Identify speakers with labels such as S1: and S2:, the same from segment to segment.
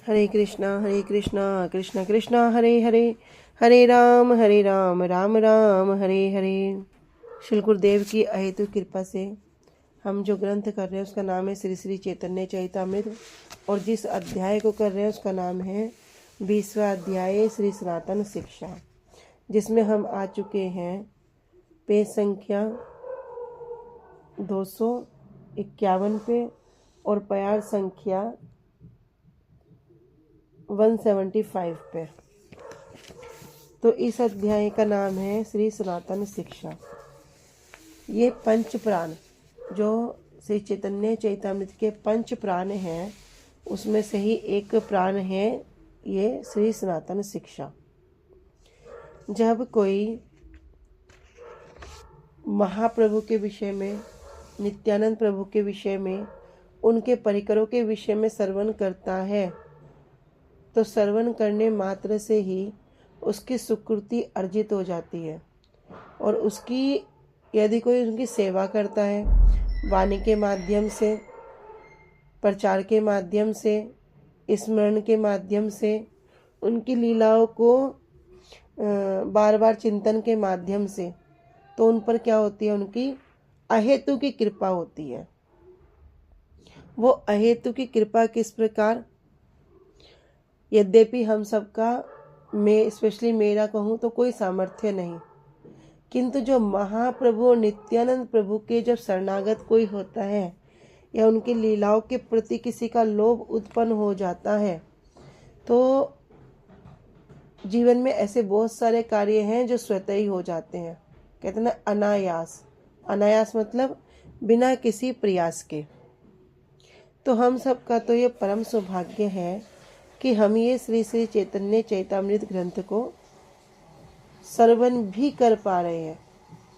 S1: हरे कृष्णा कृष्ण कृष्णा हरे हरे, हरे राम राम राम हरे हरे। श्री गुरुदेव की अहेतु कृपा से हम जो ग्रंथ कर रहे हैं उसका नाम है श्री श्री चैतन्य चरितामृत, और जिस अध्याय को कर रहे हैं उसका नाम है 20वां अध्याय श्री सनातन शिक्षा, जिसमें हम आ चुके हैं पेज संख्या 251 पे और प्यार संख्या 175 पे। तो इस अध्याय का नाम है श्री सनातन शिक्षा। ये पंच प्राण जो श्री चैतन्य चैतामृत के पंच प्राण हैं उसमें से ही एक प्राण है ये श्री सनातन शिक्षा। जब कोई महाप्रभु के विषय में, नित्यानंद प्रभु के विषय में, उनके परिकरों के विषय में श्रवण करता है तो श्रवण करने मात्र से ही उसकी सुकृति अर्जित हो जाती है, और उसकी यदि कोई उनकी सेवा करता है वाणी के माध्यम से, प्रचार के माध्यम से, स्मरण के माध्यम से, उनकी लीलाओं को बार बार चिंतन के माध्यम से, तो उन पर क्या होती है, उनकी अहेतु की कृपा होती है। वो अहेतु की कृपा किस प्रकार? यद्यपि हम सबका, मैं स्पेशली मेरा कहूँ तो कोई सामर्थ्य नहीं, किंतु जो महाप्रभु नित्यानंद प्रभु के जब शरणागत कोई होता है या उनकी लीलाओं के प्रति किसी का लोभ उत्पन्न हो जाता है, तो जीवन में ऐसे बहुत सारे कार्य हैं जो स्वतः ही हो जाते हैं। कहते हैं ना अनायास। अनायास मतलब बिना किसी प्रयास के। तो हम सबका तो ये परम सौभाग्य है कि हम ये श्री श्री चैतन्य चैतामृत ग्रंथ को श्रवण भी कर पा रहे हैं।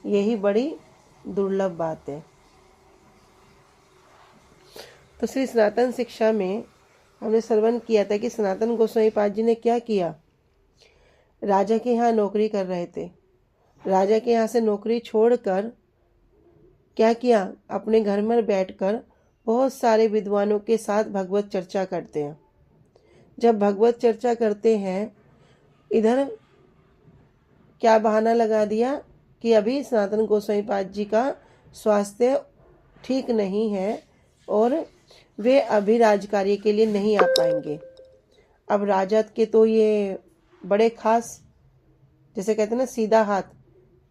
S1: यही बड़ी दुर्लभ बात है। तो श्री सनातन शिक्षा में हमने श्रवण किया था कि सनातन गोस्वामी पाद जी ने क्या किया। राजा के यहाँ नौकरी कर रहे थे। राजा के यहाँ से नौकरी छोड़कर क्या किया, अपने घर में बैठकर बहुत सारे विद्वानों के साथ भगवत चर्चा करते हैं। जब भगवत चर्चा करते हैं, इधर क्या बहाना लगा दिया कि अभी सनातन गोस्वामी पाद जी का स्वास्थ्य ठीक नहीं है और वे अभी राजकार्य के लिए नहीं आ पाएंगे। अब राजा के तो ये बड़े खास, जैसे कहते हैं ना सीधा हाथ,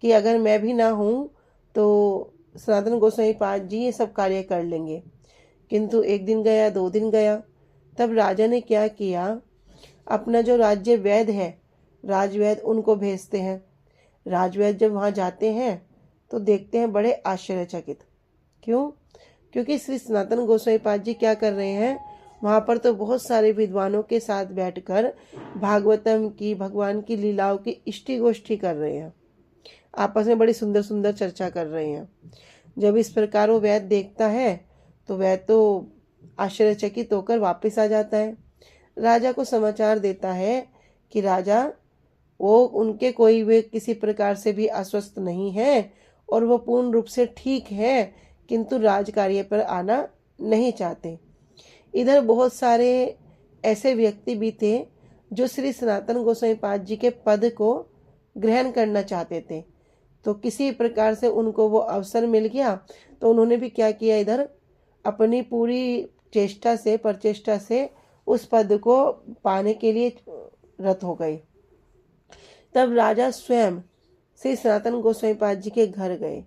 S1: कि अगर मैं भी ना हूँ तो सनातन गोस्वामी पाद जी ये सब कार्य कर लेंगे। किंतु एक दिन गया, 2 दिन गया, तब राजा ने क्या किया, अपना जो राज्य वैद्य है, राजवैद्य, उनको भेजते हैं। राजवैद्य जब वहाँ जाते हैं तो देखते हैं बड़े आश्चर्यचकित। क्यों? क्योंकि श्री सनातन गोस्वामी पाद जी क्या कर रहे हैं, वहाँ पर तो बहुत सारे विद्वानों के साथ बैठकर भागवतम की, भगवान की लीलाओं की इष्टि गोष्ठी कर रहे हैं। आपस में बड़ी सुंदर सुंदर चर्चा कर रहे हैं। जब इस प्रकार वो वैद्य देखता है तो वैद्य तो आश्चर्यचकित होकर वापस आ जाता है। राजा को समाचार देता है कि राजा, वो उनके कोई वे किसी प्रकार से भी अस्वस्थ नहीं है और वो पूर्ण रूप से ठीक है, किंतु राजकार्य पर आना नहीं चाहते। इधर बहुत सारे ऐसे व्यक्ति भी थे जो श्री सनातन गोस्वामी पाद जी के पद को ग्रहण करना चाहते थे। तो किसी प्रकार से उनको वो अवसर मिल गया तो उन्होंने भी क्या किया, इधर अपनी पूरी चेष्टा से, प्रचेष्टा से उस पद को पाने के लिए रत हो गए। तब राजा स्वयं श्री सनातन गोस्वामी पाद जी के घर गए।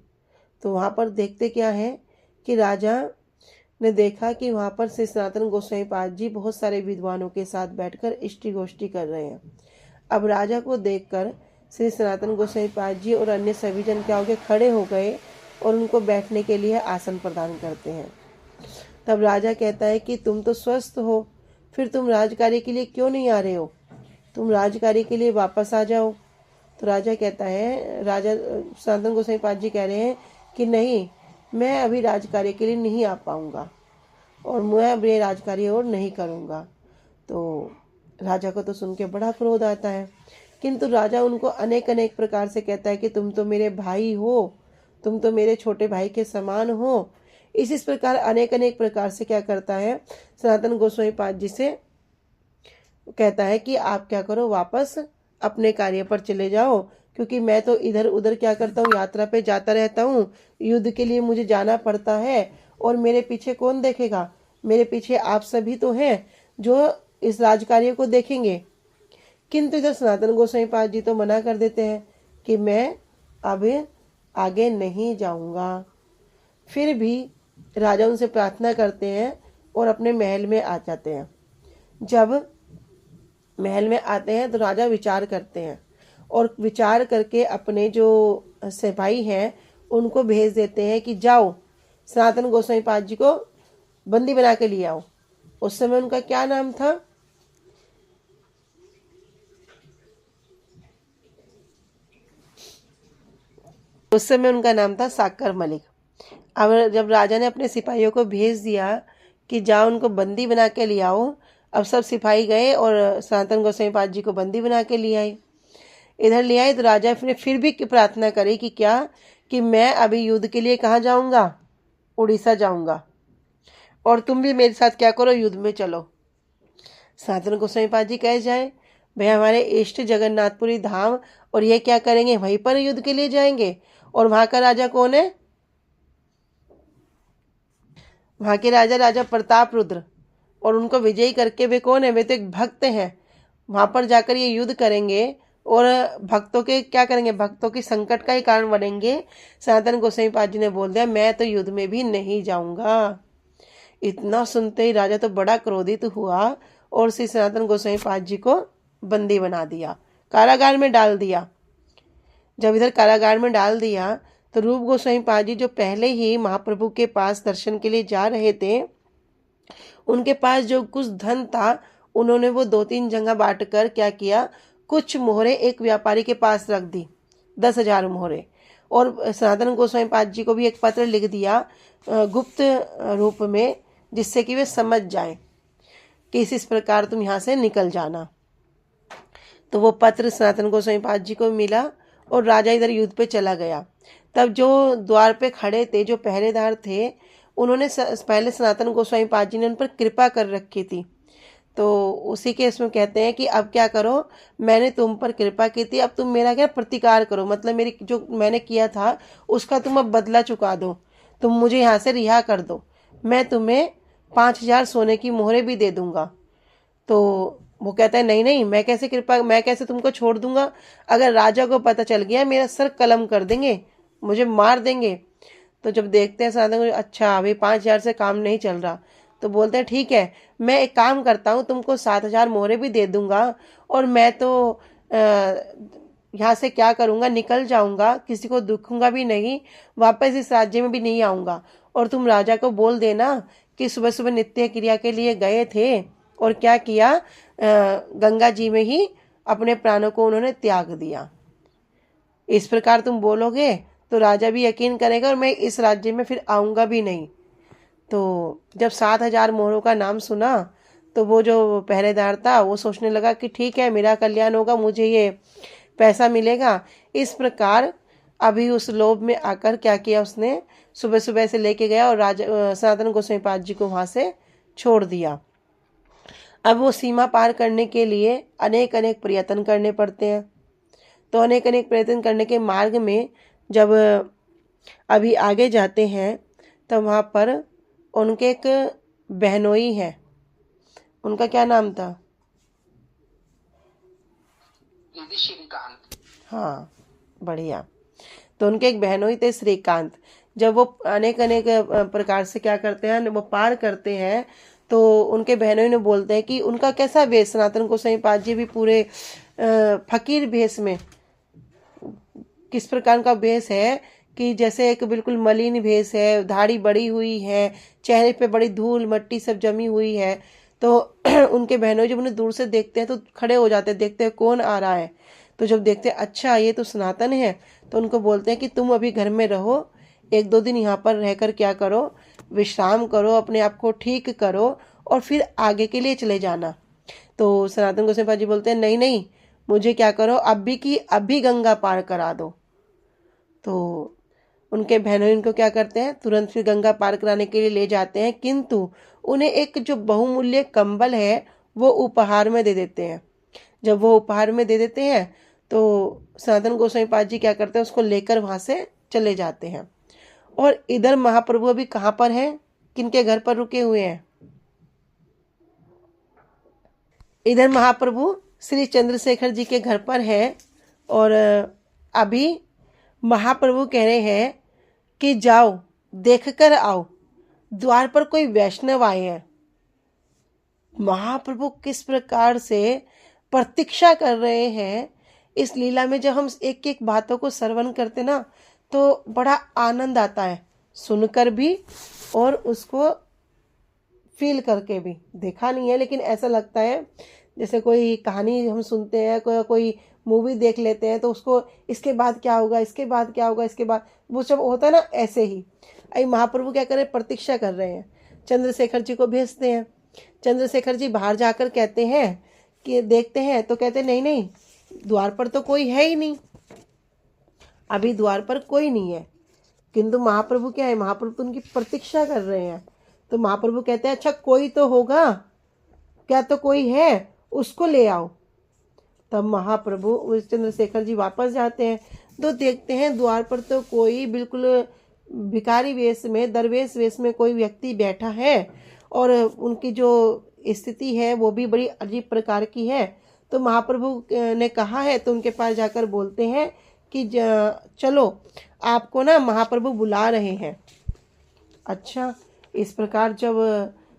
S1: तो वहाँ पर देखते क्या है कि राजा ने देखा कि वहाँ पर श्री सनातन गोस्वामी पाद जी बहुत सारे विद्वानों के साथ बैठकर इष्टि गोष्ठी कर रहे हैं। अब राजा को देखकर श्री सनातन गोस्वामी पाद जी और अन्य सभी जन क्या हो गए, खड़े हो गए और उनको बैठने के लिए आसन प्रदान करते हैं। तब राजा कहता है कि तुम तो स्वस्थ हो, फिर तुम राजकार्य के लिए क्यों नहीं आ रहे हो? तुम राजकार्य के लिए वापस आ जाओ। तो राजा कहता है, राजा सनातन गोस्वामी पाद जी कह रहे हैं कि नहीं, मैं अभी राजकार्य के लिए नहीं आ पाऊंगा और मैं अभी राजकार्य और नहीं करूंगा। तो राजा को तो सुन के बड़ा क्रोध आता है, किंतु राजा उनको अनेक अनेक प्रकार से कहता है कि तुम तो मेरे भाई हो, तुम तो मेरे छोटे भाई के समान हो। इस प्रकार अनेक अनेक प्रकार से क्या करता है, सनातन गोस्वामी पाद जी से कहता है कि आप क्या करो, वापस अपने कार्य पर चले जाओ, क्योंकि मैं तो इधर उधर क्या करता हूँ, यात्रा पे जाता रहता हूँ, युद्ध के लिए मुझे जाना पड़ता है, और मेरे पीछे कौन देखेगा, मेरे पीछे आप सभी तो हैं जो इस राजकार्य को देखेंगे। किंतु इधर सनातन गोसाई पाद जी तो मना कर देते हैं कि मैं अब आगे नहीं जाऊंगा। फिर भी राजा उनसे प्रार्थना करते हैं और अपने महल में आ जाते हैं। जब महल में आते हैं तो राजा विचार करते हैं, और विचार करके अपने जो सिपाही हैं उनको भेज देते हैं कि जाओ सनातन गोसाई पाद जी को बंदी बना के लिए आओ। उस समय उनका क्या नाम था? उस समय उनका नाम था साकर मलिक। अब जब राजा ने अपने सिपाहियों को भेज दिया कि जाओ उनको बंदी बना के ले आओ, अब सब सिपाही गए और सनातन गोसाई पाद जी को बंदी बना के ले आए। इधर ले आए तो राजा ने फिर भी प्रार्थना करी कि क्या, कि मैं अभी युद्ध के लिए कहाँ जाऊंगा, उड़ीसा जाऊंगा, और तुम भी मेरे साथ क्या करो, युद्ध में चलो। सनातन गोसाई पाद जी कह जाए, भाई हमारे इष्ट जगन्नाथपुरी धाम, और ये क्या करेंगे, वहीं पर युद्ध के लिए जाएंगे। और वहां का राजा कौन है? वहां के राजा राजा प्रताप रुद्र, और उनको विजयी करके वे कौन है, वे तो एक भक्त हैं। वहां पर जाकर ये युद्ध करेंगे और भक्तों के क्या करेंगे, भक्तों की संकट का ही कारण बनेंगे। सनातन गोसाई पाद जी ने बोल दिया, मैं तो युद्ध में भी नहीं जाऊंगा। इतना सुनते ही राजा तो बड़ा क्रोधित हुआ और श्री सनातन गोसाई पाद जी को बंदी बना दिया, कारागार में डाल दिया। जब इधर कारागार में डाल दिया तो रूप गोस्वामी पाद जी जो पहले ही महाप्रभु के पास दर्शन के लिए जा रहे थे, उनके पास जो कुछ धन था उन्होंने वो 2-3 जगह बांट कर क्या किया, कुछ मोहरे एक व्यापारी के पास रख दी, 10,000 मोहरे। और सनातन गोस्वामी पाद जी को भी एक पत्र लिख दिया गुप्त रूप में, जिससे कि वे समझ जाएं कि इस प्रकार तुम यहाँ से निकल जाना। तो वो पत्र सनातन गोस्वामी पाद जी को मिला और राजा इधर युद्ध पे चला गया। तब जो द्वार पे खड़े थे, जो पहरेदार थे, उन्होंने पहले सनातन गोस्वामी पाद जी ने उन पर कृपा कर रखी थी। तो उसी के इसमें कहते हैं कि अब क्या करो, मैंने तुम पर कृपा की थी, अब तुम मेरा क्या प्रतिकार करो, मतलब मेरी जो मैंने किया था उसका तुम अब बदला चुका दो, तुम मुझे यहाँ से रिहा कर दो, मैं तुम्हें 5,000 सोने की मोहरें भी दे दूंगा। तो वो कहता है नहीं नहीं, मैं कैसे तुमको छोड़ दूंगा, अगर राजा को पता चल गया मेरा सर कलम कर देंगे, मुझे मार देंगे। तो जब देखते हैं साधन, अच्छा अभी 5,000 से काम नहीं चल रहा, तो बोलते हैं ठीक है, मैं एक काम करता हूँ, तुमको 7,000 मोहरें भी दे दूंगा, और मैं तो यहाँ से क्या करूँगा, निकल जाऊँगा, किसी को दुखूंगा भी नहीं, वापस इस राज्य में भी नहीं आऊँगा। और तुम राजा को बोल देना कि सुबह सुबह नित्य क्रिया के लिए गए थे और क्या किया, गंगा जी में ही अपने प्राणों को उन्होंने त्याग दिया। इस प्रकार तुम बोलोगे तो राजा भी यकीन करेगा और मैं इस राज्य में फिर आऊँगा भी नहीं। तो जब 7,000 मोहरों का नाम सुना तो वो जो पहरेदार था वो सोचने लगा कि ठीक है, मेरा कल्याण होगा, मुझे ये पैसा मिलेगा। इस प्रकार अभी उस लोभ में आकर क्या किया, उसने सुबह सुबह से लेके गया और राजा सनातन गोस्वामी पाद जी को वहाँ से छोड़ दिया। अब वो सीमा पार करने के लिए अनेक अनेक प्रयत्न करने पड़ते हैं। तो अनेक अनेक प्रयत्न करने के मार्ग में जब अभी आगे जाते हैं तो वहाँ पर उनके एक बहनोई है, उनका क्या नाम था? श्रीकांत। हाँ, बढ़िया। तो उनके एक बहनोई थे श्रीकांत। जब वो अनेक अनेक प्रकार से क्या करते हैं, वो पार करते हैं, तो उनके बहनोई ने बोलते हैं कि उनका कैसा वेश, सनातन गोस्वामी पाद जी भी पूरे फकीर भेष में, किस प्रकार का भेष है कि जैसे एक बिल्कुल मलिन भेष है, दाढ़ी बड़ी हुई है, चेहरे पे बड़ी धूल मट्टी सब जमी हुई है। तो उनके बहनों जब उन्हें दूर से देखते हैं तो खड़े हो जाते हैं, देखते हैं कौन आ रहा है। तो जब देखते हैं अच्छा ये तो सनातन है, तो उनको बोलते हैं कि तुम अभी घर में रहो, 1-2 दिन यहाँ पर रहकर क्या करो, विश्राम करो, अपने आप को ठीक करो और फिर आगे के लिए चले जाना। तो सनातन गोस्वामी पाद जी बोलते हैं नहीं नहीं, मुझे क्या करो, अभी की अभी गंगा पार करा दो। तो उनके बहनों इनको क्या करते हैं, तुरंत फिर गंगा पार कराने के लिए ले जाते हैं, किंतु उन्हें एक जो बहुमूल्य कंबल है वो उपहार में दे देते हैं। जब वो उपहार में दे देते हैं तो सनातन गोस्वामी पाद जी क्या करते हैं, उसको लेकर वहाँ से चले जाते हैं। और इधर महाप्रभु अभी कहाँ पर हैं, किनके घर पर रुके हुए हैं? इधर महाप्रभु श्री चंद्रशेखर जी के घर पर है। और अभी महाप्रभु कह रहे हैं कि जाओ देख कर आओ, द्वार पर कोई वैष्णव आए हैं। महाप्रभु किस प्रकार से प्रतीक्षा कर रहे हैं इस लीला में। जब हम एक एक बातों को श्रवण करते ना तो बड़ा आनंद आता है, सुनकर भी और उसको फील करके भी। देखा नहीं है लेकिन ऐसा लगता है जैसे कोई कहानी हम सुनते हैं, कोई मूवी देख लेते हैं तो उसको इसके बाद क्या होगा, इसके बाद क्या होगा, इसके बाद वो सब होता है ना, ऐसे ही आई महाप्रभु क्या कर रहे हैं, प्रतीक्षा कर रहे हैं। चंद्रशेखर जी को भेजते हैं। चंद्रशेखर जी बाहर जाकर कहते हैं कि देखते हैं, तो कहते नहीं नहीं, द्वार पर तो कोई है ही नहीं, अभी द्वार पर कोई नहीं है। किंतु महाप्रभु क्या है, महाप्रभु तो उनकी प्रतीक्षा कर रहे हैं। तो महाप्रभु कहते हैं अच्छा कोई तो होगा, क्या तो कोई है, उसको ले आओ। तब महाप्रभु उस चंद्रशेखर जी वापस जाते हैं तो देखते हैं द्वार पर तो कोई बिल्कुल भिखारी वेश में, दरवेश वेश में कोई व्यक्ति बैठा है और उनकी जो स्थिति है वो भी बड़ी अजीब प्रकार की है। तो महाप्रभु ने कहा है तो उनके पास जाकर बोलते हैं कि चलो आपको ना महाप्रभु बुला रहे हैं। अच्छा, इस प्रकार जब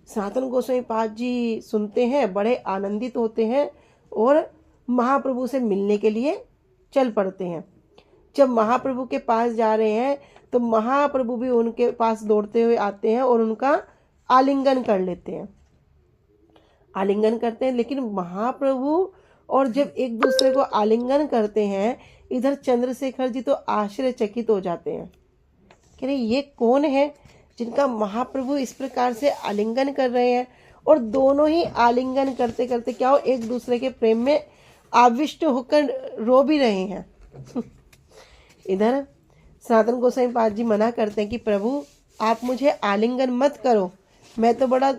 S1: सनातन गोस्वामी पाद जी सुनते हैं, बड़े आनंदित होते हैं और महाप्रभु से मिलने के लिए चल पड़ते हैं। जब महाप्रभु के पास जा रहे हैं तो महाप्रभु भी उनके पास दौड़ते हुए आते हैं और उनका आलिंगन कर लेते हैं, आलिंगन करते हैं। लेकिन महाप्रभु और जब एक दूसरे को आलिंगन करते हैं, इधर चंद्रशेखर जी तो आश्चर्यचकित हो जाते हैं कि अरे ये कौन है जिनका महाप्रभु इस प्रकार से आलिंगन कर रहे हैं। और दोनों ही आलिंगन करते करते क्या हो, एक दूसरे के प्रेम में आविष्ट होकर रो भी रहे हैं। इधर सनातन गोस्वामी पाद जी मना करते हैं कि प्रभु आप मुझे आलिंगन मत करो, मैं तो बड़ा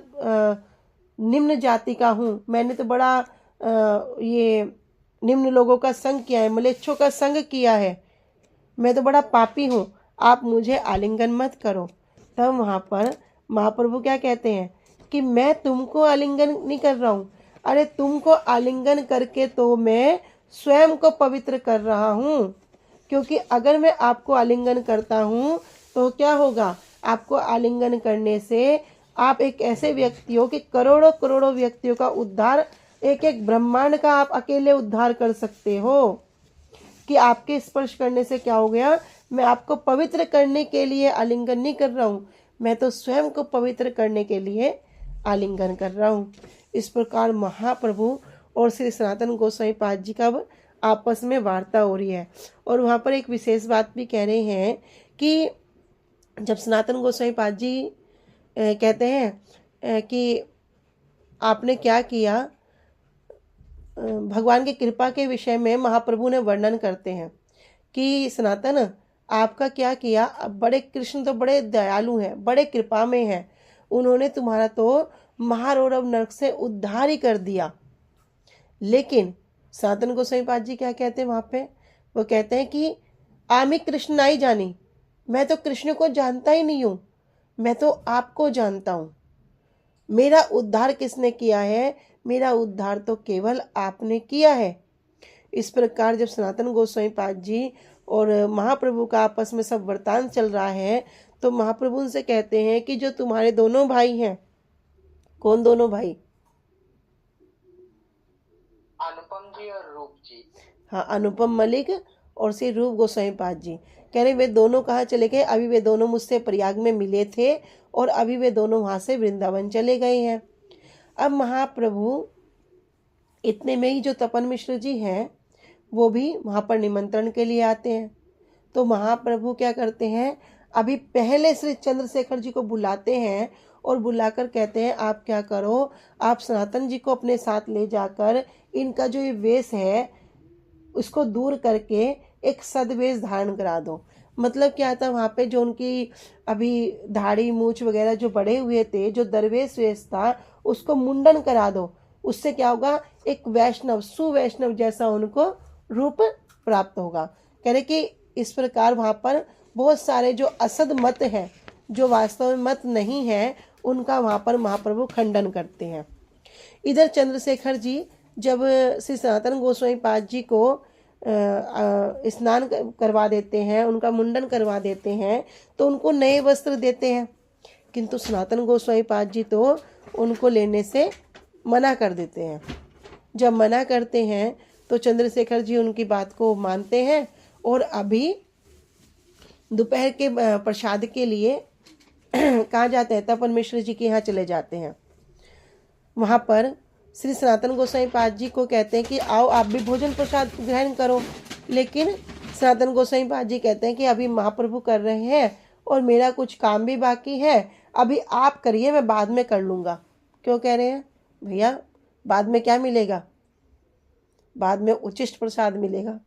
S1: निम्न जाति का हूँ, मैंने तो बड़ा ये निम्न लोगों का संग किया है, मलेच्छों का संग किया है, मैं तो बड़ा पापी हूँ, आप मुझे आलिंगन मत करो। तब वहाँ पर महाप्रभु क्या कहते हैं कि मैं तुमको आलिंगन नहीं कर रहा हूँ, अरे तुमको आलिंगन करके तो मैं स्वयं को पवित्र कर रहा हूँ। क्योंकि अगर मैं आपको आलिंगन करता हूँ तो क्या होगा, आपको आलिंगन करने से आप एक ऐसे व्यक्ति हो कि करोड़ों करोड़ों व्यक्तियों का उद्धार, एक एक ब्रह्मांड का आप अकेले उद्धार कर सकते हो। कि आपके स्पर्श करने से क्या हो गया, मैं आपको पवित्र करने के लिए आलिंगन नहीं कर रहा हूँ, मैं तो स्वयं को पवित्र करने के लिए आलिंगन कर रहा हूँ। इस प्रकार महाप्रभु और श्री सनातन गोस्वामी पाद जी का आपस में वार्ता हो रही है। और वहाँ पर एक विशेष बात भी कह रहे हैं कि जब सनातन गोस्वामी पाद जी कहते हैं कि आपने क्या किया, भगवान की कृपा के विषय में महाप्रभु ने वर्णन करते हैं कि सनातन आपका क्या किया, अब बड़े कृष्ण तो बड़े दयालु हैं, बड़े कृपा में हैं, उन्होंने तुम्हारा तो महारौरव नरक से उद्धार ही कर दिया। लेकिन सनातन गोस्वामी पाद जी क्या कहते हैं वहाँ पे, वो कहते हैं कि आमी कृष्ण नहीं जानी, मैं तो कृष्ण को जानता ही नहीं हूँ, मैं तो आपको जानता हूँ। मेरा उद्धार किसने किया है, मेरा उद्धार तो केवल आपने किया है। इस प्रकार जब सनातन गोस्वामी पाद जी और महाप्रभु का आपस में सब वर्तान चल रहा है तो महाप्रभु उनसे कहते हैं कि जो तुम्हारे दोनों भाई हैं, कौन दोनों भाई,
S2: अनुपम जी और रूप जी।
S1: हाँ, अनुपम मलिक और श्री रूप गोस्वामी पाद जी, कह रहे वे दोनों कहाँ चले गए, अभी वे दोनों मुझसे प्रयाग में मिले थे और अभी वे दोनों वहाँ से वृंदावन चले गए हैं। अब महाप्रभु इतने में ही जो तपन मिश्र जी हैं वो भी वहाँ पर निमंत्रण के लिए आते हैं। तो महाप्रभु क्या करते हैं, अभी पहले श्री चंद्रशेखर जी को बुलाते हैं और बुलाकर कहते हैं आप क्या करो, आप सनातन जी को अपने साथ ले जाकर इनका जो ये वेश है उसको दूर करके एक सदवेश धारण करा दो। मतलब क्या था, वहाँ पे जो उनकी अभी दाढ़ी मूछ वगैरह जो बड़े हुए थे, जो दरवेश वेश था उसको मुंडन करा दो, उससे क्या होगा, एक वैष्णव सुवैष्णव जैसा उनको रूप प्राप्त होगा। कह रहे कि इस प्रकार वहाँ पर बहुत सारे जो असद मत है, जो वास्तव में मत नहीं है, उनका वहाँ पर महाप्रभु खंडन करते हैं। इधर चंद्रशेखर जी जब श्री सनातन गोस्वामी पाद जी को स्नान करवा देते हैं, उनका मुंडन करवा देते हैं, तो उनको नए वस्त्र देते हैं, किंतु सनातन गोस्वामी पाद जी तो उनको लेने से मना कर देते हैं। जब मना करते हैं तो चंद्रशेखर जी उनकी बात को मानते हैं और अभी दोपहर के प्रसाद के लिए कहाँ जाते हैं, तपन मिश्र जी के यहाँ चले जाते हैं। वहाँ पर श्री सनातन गोस्वामी पाद जी को कहते हैं कि आओ आप भी भोजन प्रसाद ग्रहण करो, लेकिन सनातन गोस्वामी पाद जी कहते हैं कि अभी महाप्रभु कर रहे हैं और मेरा कुछ काम भी बाकी है, अभी आप करिए, मैं बाद में कर लूँगा। क्यों कह रहे हैं भैया, बाद में क्या मिलेगा, बाद में उचिष्ट प्रसाद मिलेगा।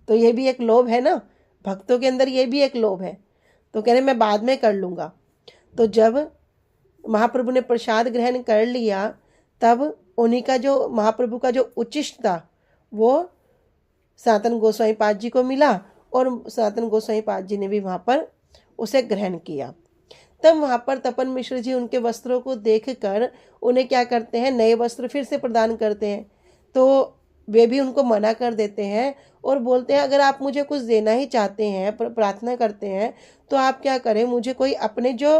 S1: तो ये भी एक लोभ है ना, भक्तों के अंदर ये भी एक लोभ है। तो कह रहे मैं बाद में कर लूँगा। तो जब महाप्रभु ने प्रसाद ग्रहण कर लिया, तब उन्हीं का जो महाप्रभु का जो उचिष्ट था वो सनातन गोस्वामी पाद जी को मिला और सनातन गोस्वामी पाद जी ने भी वहाँ पर उसे ग्रहण किया। तब वहाँ पर तपन मिश्र जी उनके वस्त्रों को देखकर उन्हें क्या करते हैं, नए वस्त्र फिर से प्रदान करते हैं। तो वे भी उनको मना कर देते हैं और बोलते हैं अगर आप मुझे कुछ देना ही चाहते हैं, प्रार्थना करते हैं, तो आप क्या करें, मुझे कोई अपने जो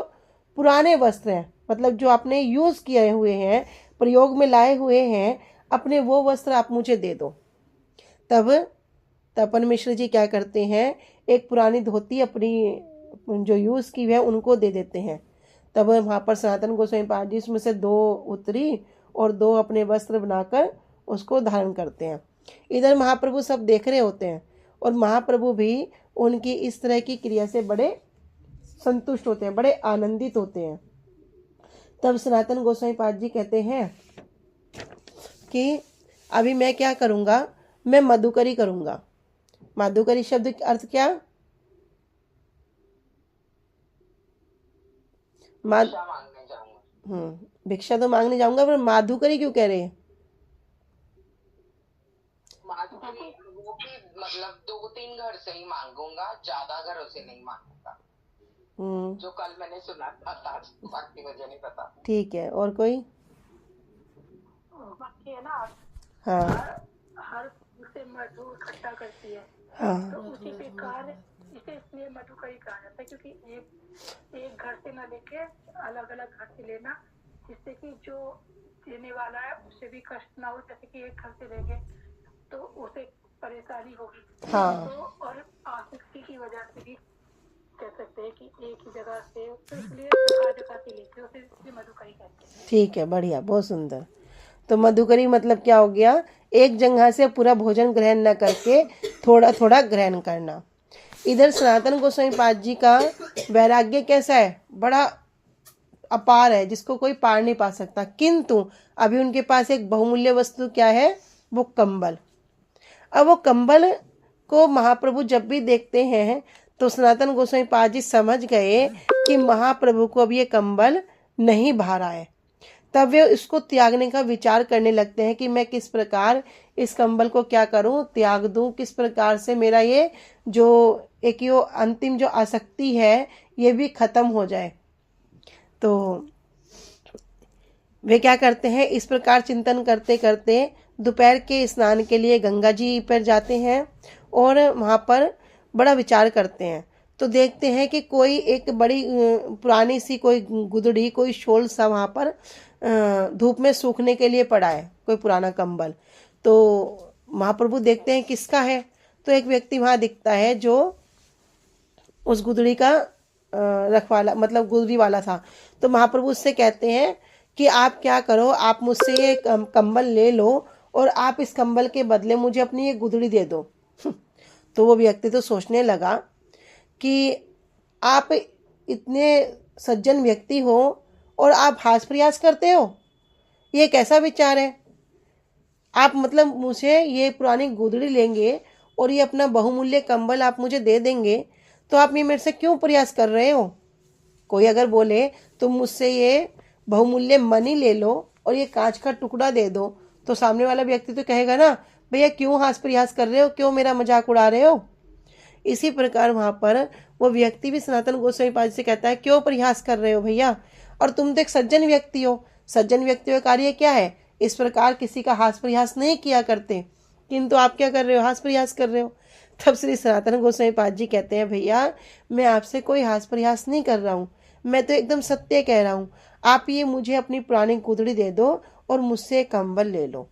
S1: पुराने वस्त्र हैं, मतलब जो आपने यूज़ किए हुए हैं, प्रयोग में लाए हुए हैं, अपने वो वस्त्र आप मुझे दे दो। तब तपन मिश्र जी क्या करते हैं, एक पुरानी धोती अपनी जो यूज़ की है उनको दे देते हैं। तब वहाँ पर सनातन गोस्वामी पाद जी उसमें से 2 उत्तरी और 2 अपने वस्त्र बनाकर उसको धारण करते हैं। इधर महाप्रभु सब देख रहे होते हैं और महाप्रभु भी उनकी इस तरह की क्रिया से बड़े संतुष्ट होते हैं, बड़े आनंदित होते हैं। तब सनातन गोस्वामी पाद जी कहते हैं कि अभी मैं क्या करूँगा, मैं मधुकरी करूँगा। मधुकरी शब्द का अर्थ क्या,
S2: भिक्षा मांगने जाऊंगा।
S1: भिक्षा तो मांगने जाऊंगा, पर माधुकरी क्यों कह रहे हैं?
S2: माधुकरी वो भी मतलब 2-3 घर से ही मांगूंगा, ज्यादा घरों से नहीं मांगूंगा। जो कल मैंने सुना था, बाकी मुझे नहीं पता।
S1: ठीक है, और कोई?
S3: बाकी है ना,
S1: हाँ,
S3: हर से मधु इकट्ठा करती है।
S1: हाँ,
S3: तो उसी प्रकार इसे इसलिए मधुकरी कहा जाता है, क्योंकि एक घर से न लेके अलग अलग घर से लेना, जिससे कि जो देने वाला है उसे भी कष्ट ना हो। जैसे कि एक घर से लेंगे तो उसे परेशानी होगी।
S1: हाँ,
S3: तो और आसक्ति की वजह से भी कह सकते हैं कि एक ही जगह से, तो इसलिए जगह से लेते उसे मधुकरी कहते हैं।
S1: ठीक है, बढ़िया, बहुत सुंदर। तो मधुकरी मतलब क्या हो गया, एक जगह से पूरा भोजन ग्रहण न करके थोड़ा थोड़ा ग्रहण करना। इधर सनातन गोस्वामी पाद जी का वैराग्य कैसा है, बड़ा अपार है, जिसको कोई पार नहीं पा सकता। किंतु अभी उनके पास एक बहुमूल्य वस्तु क्या है, वो कंबल। अब वो कंबल को महाप्रभु जब भी देखते हैं तो सनातन गोस्वामी पाद जी समझ गए कि महाप्रभु को अब ये कंबल नहीं भा रहा है। तब वे इसको त्यागने का विचार करने लगते हैं कि मैं किस प्रकार इस कंबल को क्या करूं, त्याग दूं, किस प्रकार से मेरा ये जो एक यो अंतिम जो आसक्ति है ये भी खत्म हो जाए। तो वे क्या करते हैं, इस प्रकार चिंतन करते करते दोपहर के स्नान के लिए गंगा जी पर जाते हैं और वहाँ पर बड़ा विचार करते हैं। तो देखते हैं कि कोई एक बड़ी पुरानी सी कोई गुदड़ी, कोई शोल सा वहाँ पर धूप में सूखने के लिए पड़ा है, कोई पुराना कंबल। तो महाप्रभु देखते हैं किसका है, तो एक व्यक्ति वहाँ दिखता है जो उस गुदड़ी का रखवाला, मतलब गुदड़ी वाला था। तो महाप्रभु उससे कहते हैं कि आप क्या करो, आप मुझसे ये कंबल ले लो और आप इस कंबल के बदले मुझे अपनी ये गुदड़ी दे दो। तो वो व्यक्ति तो सोचने लगा कि आप इतने सज्जन व्यक्ति हो और आप हास प्रयास करते हो, ये कैसा विचार है? आप मतलब मुझे ये पुरानी गुदड़ी लेंगे और ये अपना बहुमूल्य कंबल आप मुझे दे देंगे, तो आप ये मेरे से क्यों प्रयास कर रहे हो? कोई अगर बोले तुम मुझसे ये बहुमूल्य मनी ले लो और ये कांच का टुकड़ा दे दो, तो सामने वाला व्यक्ति तो कहेगा ना, भैया क्यों हास प्रयास कर रहे हो, क्यों मेरा मजाक उड़ा रहे हो। इसी प्रकार वहां पर वो व्यक्ति भी सनातन गोस्वामी पाद से कहता है, क्यों प्रयास कर रहे हो भैया, और तुम तो एक सज्जन व्यक्ति हो, सज्जन व्यक्तियों का कार्य क्या है, इस प्रकार किसी का हास प्रयास नहीं किया करते, किंतु आप क्या कर रहे हो, हास प्रयास कर रहे हो। तब श्री सनातन गोस्वामी पाद जी कहते हैं, भैया मैं आपसे कोई हास प्रयास नहीं कर रहा हूँ, मैं तो एकदम सत्य कह रहा हूँ, आप ये मुझे अपनी पुरानी कुदड़ी दे दो और मुझसे कंबल ले लो।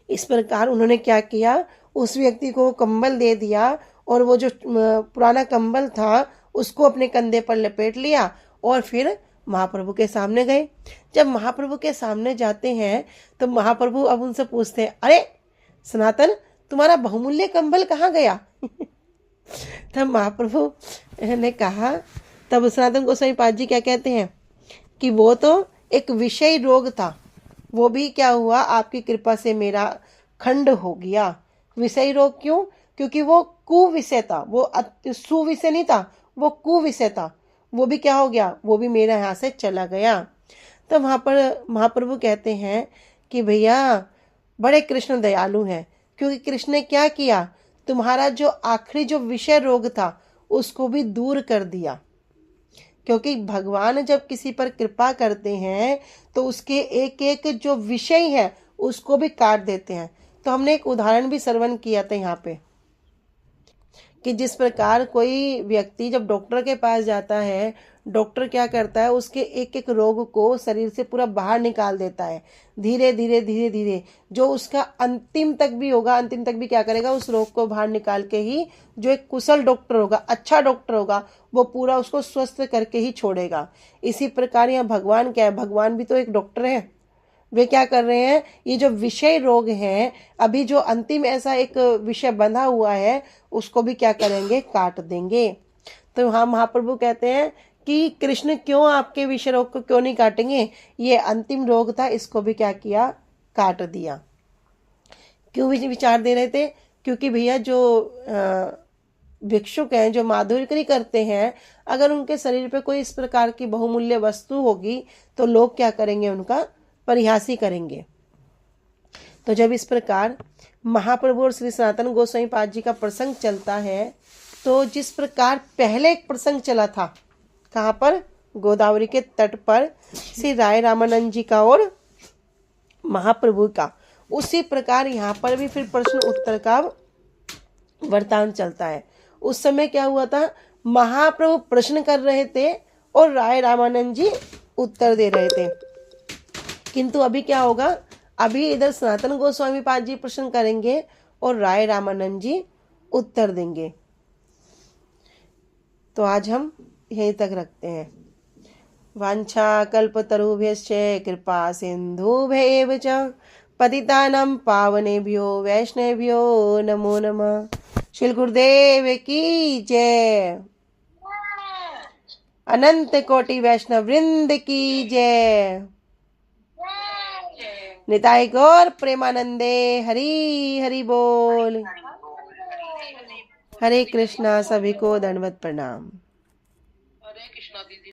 S1: इस प्रकार उन्होंने क्या किया, उस व्यक्ति को कंबल दे दिया और वो जो पुराना कंबल था उसको अपने कंधे पर लपेट लिया और फिर महाप्रभु के सामने गए। जब महाप्रभु के सामने जाते हैं तो महाप्रभु अब उनसे पूछते हैं, अरे सनातन, तुम्हारा बहुमूल्य कंबल कहाँ गया। तब महाप्रभु ने कहा, तब सनातन गोस्वामी पाद जी क्या कहते हैं कि वो तो एक विषय रोग था, वो भी क्या हुआ, आपकी कृपा से मेरा खंड हो गया। विषय रोग क्यों, क्योंकि वो कुविषय था, वो सुविषय नहीं था, वो कुविषय था, वो भी क्या हो गया, वो भी मेरे यहाँ से चला गया। तो वहाँ पर महाप्रभु कहते हैं कि भैया बड़े कृष्ण दयालु हैं, क्योंकि कृष्ण ने क्या किया, तुम्हारा जो आखिरी जो विषय रोग था उसको भी दूर कर दिया। क्योंकि भगवान जब किसी पर कृपा करते हैं तो उसके एक एक जो विषय है उसको भी काट देते हैं। तो हमने एक उदाहरण भी श्रवण किया था यहाँ पे कि जिस प्रकार कोई व्यक्ति जब डॉक्टर के पास जाता है, डॉक्टर क्या करता है, उसके एक एक रोग को शरीर से पूरा बाहर निकाल देता है, धीरे धीरे धीरे धीरे, जो उसका अंतिम तक भी होगा, अंतिम तक भी क्या करेगा, उस रोग को बाहर निकाल के ही जो एक कुशल डॉक्टर होगा, अच्छा डॉक्टर होगा, वो पूरा उसको स्वस्थ करके ही छोड़ेगा। इसी प्रकार यहाँ भगवान क्या है, भगवान भी तो एक डॉक्टर है। वे क्या कर रहे हैं, ये जो विषय रोग हैं, अभी जो अंतिम ऐसा एक विषय बंधा हुआ है उसको भी क्या करेंगे, काट देंगे। तो हाँ महाप्रभु कहते हैं कि कृष्ण क्यों आपके विषय रोग को क्यों नहीं काटेंगे, ये अंतिम रोग था, इसको भी क्या किया, काट दिया। क्यों विचार दे रहे थे, क्योंकि भैया जो भिक्षुक हैं, जो माधुर्य करते हैं, अगर उनके शरीर पे कोई इस प्रकार की बहुमूल्य वस्तु होगी तो लोग क्या करेंगे, उनका परिहास ही करेंगे। तो जब इस प्रकार महाप्रभु और श्री सनातन गोस्वामी पाद जी का प्रसंग चलता है, तो जिस प्रकार पहले एक प्रसंग चला था, कहाँ पर, गोदावरी के तट पर श्री राय रामानंद जी का और महाप्रभु का, उसी प्रकार यहाँ पर भी फिर प्रश्न उत्तर का वृतांत चलता है। उस समय क्या हुआ था, महाप्रभु प्रश्न कर रहे थे और राय रामानंद जी उत्तर दे रहे थे। किंतु अभी क्या होगा, अभी इधर सनातन गोस्वामी पाद जी प्रश्न करेंगे और राय रामानंद जी उत्तर देंगे। तो आज हम यहीं तक रखते हैं। वांछा कल्पतरुभ्यश्च कृपा सिन्धुभ्यैव च पतितानां पावनेभ्यो वैष्णवेभ्यो नमो नमः। श्री गुरुदेव की जय। अनंत कोटि वैष्णव वृंद की जय। निताई गौर प्रेमानंदे हरि हरि बोल। हरे कृष्णा। सभी को दंडवत प्रणाम।